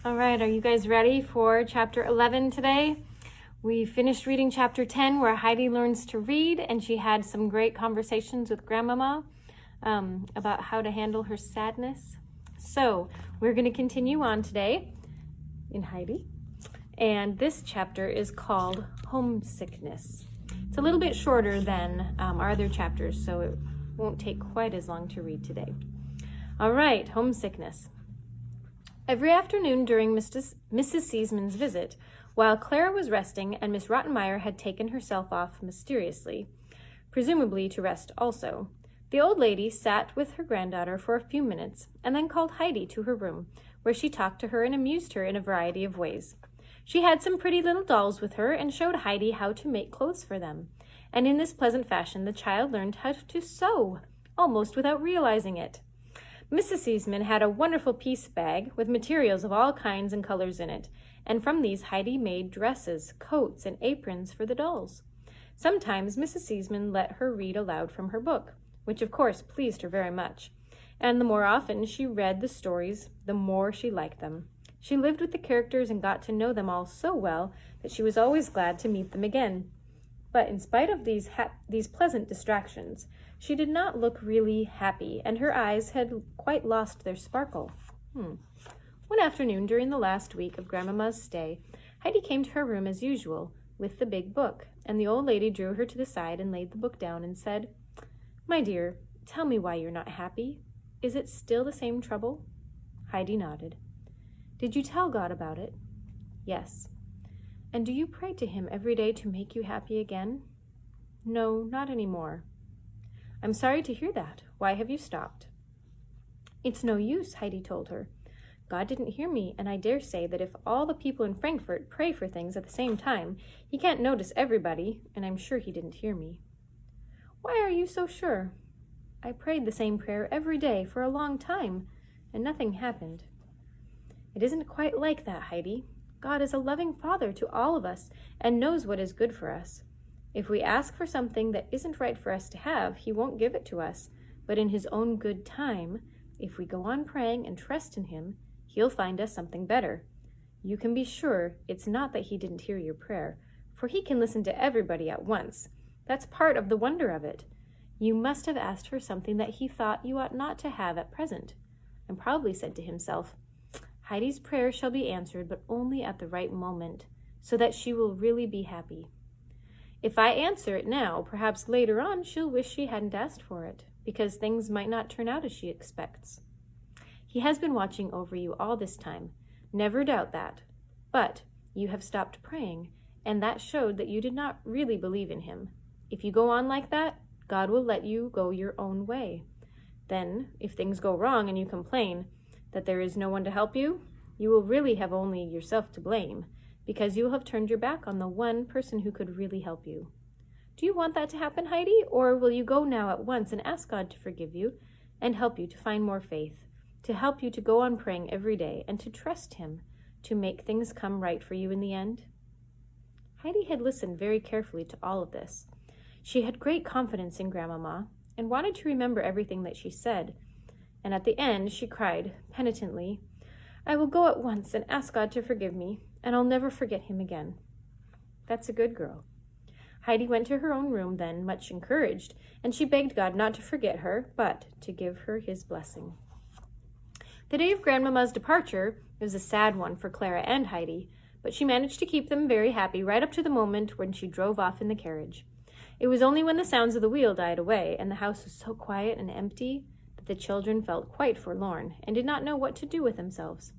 All right, are you guys ready for chapter 11 today? We finished reading chapter 10 where Heidi learns to read, and she had some great conversations with Grandmama about how to handle her sadness. So we're going to continue on today in Heidi, and this chapter is called Homesickness. It's a little bit shorter than our other chapters, so it won't take quite as long to read today. All right, homesickness. Every afternoon during Mrs. Seasman's visit, while Clara was resting and Miss Rottenmeier had taken herself off mysteriously, presumably to rest also, the old lady sat with her granddaughter for a few minutes and then called Heidi to her room, where she talked to her and amused her in a variety of ways. She had some pretty little dolls with her and showed Heidi how to make clothes for them, and in this pleasant fashion the child learned how to sew, almost without realizing it. Mrs. Seasman had a wonderful piece bag with materials of all kinds and colors in it, and from these Heidi made dresses, coats, and aprons for the dolls. Sometimes Mrs. Seasman let her read aloud from her book, which of course pleased her very much, and the more often she read the stories, the more she liked them. She lived with the characters and got to know them all so well that she was always glad to meet them again. But in spite of these pleasant distractions, she did not look really happy, and her eyes had quite lost their sparkle. One afternoon during the last week of Grandmama's stay, Heidi came to her room as usual with the big book, and the old lady drew her to the side and laid the book down and said, "My dear, tell me why you're not happy. Is it still the same trouble?" Heidi nodded. "Did you tell God about it?" "Yes." "And do you pray to him every day to make you happy again?" "No, not any more." "I'm sorry to hear that. Why have you stopped?" "It's no use," Heidi told her. "God didn't hear me, and I dare say that if all the people in Frankfurt pray for things at the same time, he can't notice everybody, and I'm sure he didn't hear me." "Why are you so sure?" "I prayed the same prayer every day for a long time, and nothing happened." "It isn't quite like that, Heidi. God is a loving Father to all of us and knows what is good for us. If we ask for something that isn't right for us to have, he won't give it to us, but in his own good time, if we go on praying and trust in him, he'll find us something better. You can be sure it's not that he didn't hear your prayer, for he can listen to everybody at once. That's part of the wonder of it. You must have asked for something that he thought you ought not to have at present, and probably said to himself, 'Heidi's prayer shall be answered, but only at the right moment, so that she will really be happy. If I answer it now, perhaps later on she'll wish she hadn't asked for it, because things might not turn out as she expects.' He has been watching over you all this time. Never doubt that. But you have stopped praying, and that showed that you did not really believe in him. If you go on like that, God will let you go your own way. Then, if things go wrong and you complain that there is no one to help you, you will really have only yourself to blame, because you will have turned your back on the one person who could really help you. Do you want that to happen, Heidi, or will you go now at once and ask God to forgive you and help you to find more faith, to help you to go on praying every day and to trust him to make things come right for you in the end?" Heidi had listened very carefully to all of this. She had great confidence in Grandmama and wanted to remember everything that she said, and at the end she cried penitently, "I will go at once and ask God to forgive me, and I'll never forget him again." "That's a good girl." Heidi went to her own room then, much encouraged, and she begged God not to forget her, but to give her his blessing. The day of Grandmama's departure was a sad one for Clara and Heidi, but she managed to keep them very happy right up to the moment when she drove off in the carriage. It was only when the sounds of the wheel died away and the house was so quiet and empty that the children felt quite forlorn and did not know what to do with themselves.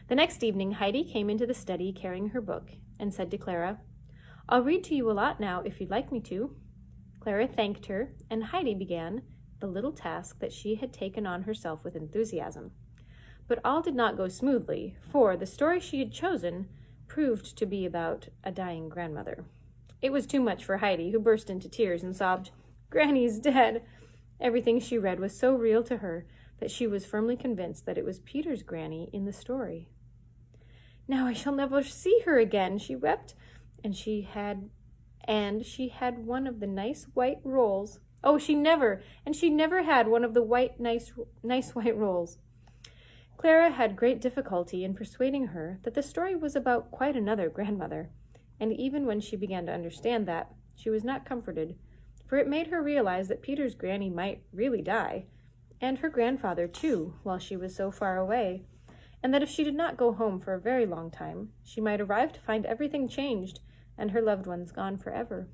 The next evening, Heidi came into the study carrying her book and said to Clara, "I'll read to you a lot now if you'd like me to." Clara thanked her, and Heidi began the little task that she had taken on herself with enthusiasm. But all did not go smoothly, for the story she had chosen proved to be about a dying grandmother. It was too much for Heidi, who burst into tears and sobbed, "Granny's dead." Everything she read was so real to her that she was firmly convinced that it was Peter's granny in the story. "Now I shall never see her again," she wept, and she had one of the nice white rolls. She never had one of the nice white rolls. Clara had great difficulty in persuading her that the story was about quite another grandmother, and even when she began to understand that, she was not comforted, for it made her realize that Peter's granny might really die, and her grandfather too, while she was so far away, and that if she did not go home for a very long time, she might arrive to find everything changed and her loved ones gone forever.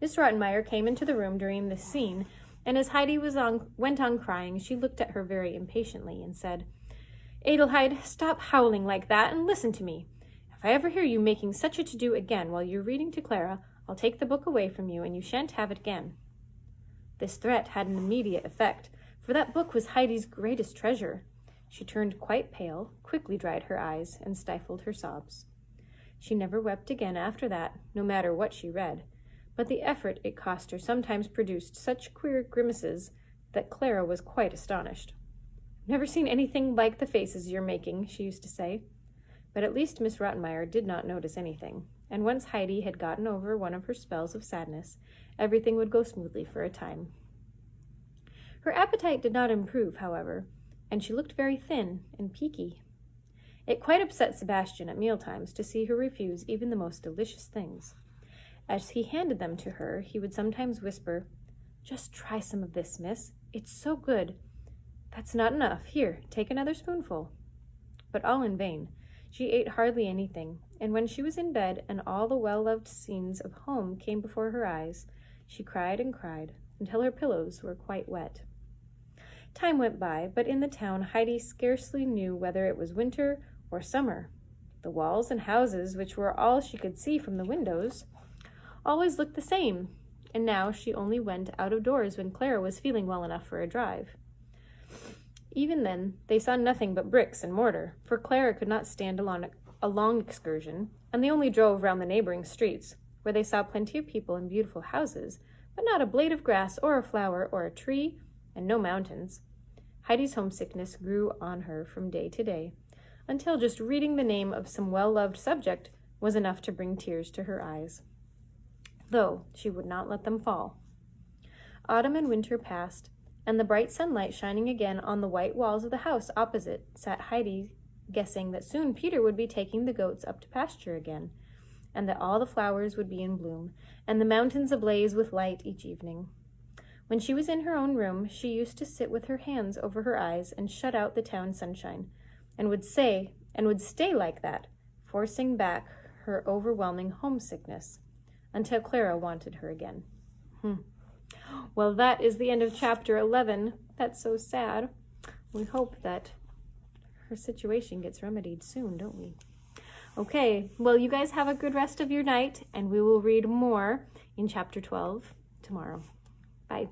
Miss Rottenmeier came into the room during this scene, and as Heidi went on crying, she looked at her very impatiently and said, "Adelheid, stop howling like that and listen to me. If I ever hear you making such a to-do again while you're reading to Clara, I'll take the book away from you and you shan't have it again." This threat had an immediate effect, for that book was Heidi's greatest treasure. She turned quite pale, quickly dried her eyes, and stifled her sobs. She never wept again after that, no matter what she read, but the effort it cost her sometimes produced such queer grimaces that Clara was quite astonished. "Never seen anything like the faces you're making," she used to say. But at least Miss Rottenmeier did not notice anything, and once Heidi had gotten over one of her spells of sadness, everything would go smoothly for a time. Her appetite did not improve, however, and she looked very thin and peaky. It quite upset Sebastian at mealtimes to see her refuse even the most delicious things. As he handed them to her, he would sometimes whisper, "Just try some of this, miss. It's so good. That's not enough. Here, take another spoonful." But all in vain. She ate hardly anything, and when she was in bed and all the well-loved scenes of home came before her eyes, she cried and cried until her pillows were quite wet. Time went by, but in the town Heidi scarcely knew whether it was winter or summer. The walls and houses, which were all she could see from the windows, always looked the same, and now she only went out of doors when Clara was feeling well enough for a drive. Even then, they saw nothing but bricks and mortar, for Clara could not stand a long excursion, and they only drove round the neighboring streets, where they saw plenty of people and beautiful houses, but not a blade of grass or a flower or a tree, and no mountains. Heidi's homesickness grew on her from day to day, until just reading the name of some well-loved subject was enough to bring tears to her eyes, though she would not let them fall. Autumn and winter passed, and the bright sunlight shining again on the white walls of the house opposite sat Heidi guessing that soon Peter would be taking the goats up to pasture again, and that all the flowers would be in bloom, and the mountains ablaze with light each evening. When she was in her own room, she used to sit with her hands over her eyes and shut out the town sunshine, and would stay like that, forcing back her overwhelming homesickness, until Clara wanted her again. Well, that is the end of chapter 11. That's so sad. We hope that her situation gets remedied soon, don't we? Okay, well, you guys have a good rest of your night, and we will read more in chapter 12 tomorrow. Bye.